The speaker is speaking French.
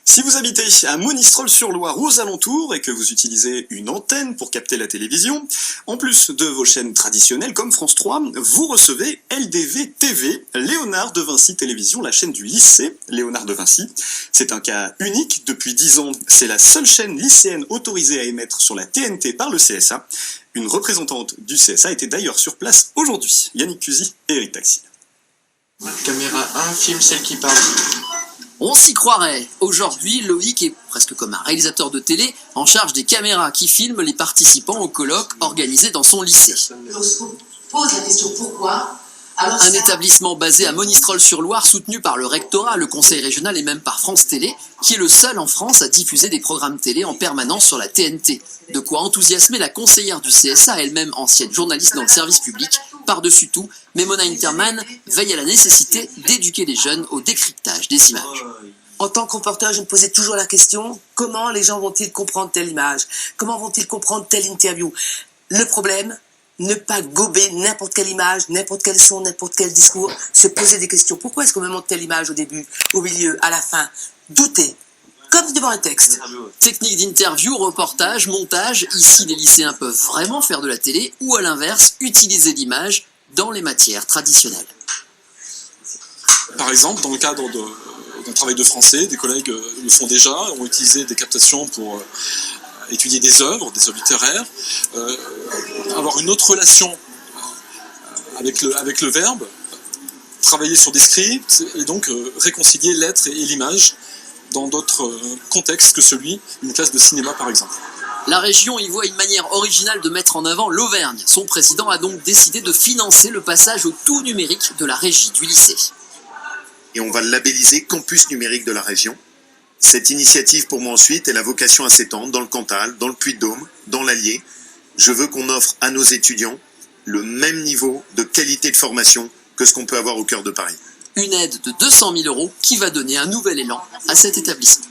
Si vous habitez à Monistrol-sur-Loire ou aux alentours et que vous utilisez une antenne pour capter la télévision, en plus de vos chaînes traditionnelles comme France 3, vous recevez LDV TV, Léonard de Vinci Télévision, la chaîne du lycée Léonard de Vinci. C'est un cas unique. Depuis 10 ans, c'est la seule chaîne lycéenne autorisée à émettre sur la TNT par le CSA. Une représentante du CSA était d'ailleurs sur place aujourd'hui. Yannick Cusy et Eric Taxil. Caméra 1, filme celle qui parle. On s'y croirait. Aujourd'hui, Loïc est presque comme un réalisateur de télé en charge des caméras qui filment les participants au colloque organisé dans son lycée. Lorsqu'on pose la question pourquoi, Un établissement basé à Monistrol-sur-Loire, soutenu par le rectorat, le conseil régional et même par France Télé, qui est le seul en France à diffuser des programmes télé en permanence sur la TNT. De quoi enthousiasmer la conseillère du CSA, elle-même ancienne journaliste dans le service public. Par-dessus tout, Memona Interman veille à la nécessité d'éduquer les jeunes au décryptage des images. En tant que reporter, je me posais toujours la question, comment les gens vont-ils comprendre telle image? Comment vont-ils comprendre telle interview? Le problème, ne pas gober n'importe quelle image, n'importe quel son, n'importe quel discours, se poser des questions. Pourquoi est-ce qu'on me montre telle image au début, au milieu, à la fin? Douter, comme devant un texte. Technique d'interview, reportage, montage, ici les lycéens peuvent vraiment faire de la télé ou à l'inverse, utiliser l'image dans les matières traditionnelles. Par exemple, dans le cadre d'un travail de français, des collègues le font déjà, ont utilisé des captations pour étudier des œuvres littéraires, avoir une autre relation avec le verbe, travailler sur des scripts et donc réconcilier l'être et l'image dans d'autres contextes que celui d'une classe de cinéma par exemple. La région y voit une manière originale de mettre en avant l'Auvergne. Son président a donc décidé de financer le passage au tout numérique de la régie du lycée. Et on va le labelliser campus numérique de la région. Cette initiative, pour moi ensuite, elle a vocation à s'étendre dans le Cantal, dans le Puy-de-Dôme, dans l'Allier. Je veux qu'on offre à nos étudiants le même niveau de qualité de formation que ce qu'on peut avoir au cœur de Paris. Une aide de 200 000 € qui va donner un nouvel élan à cet établissement.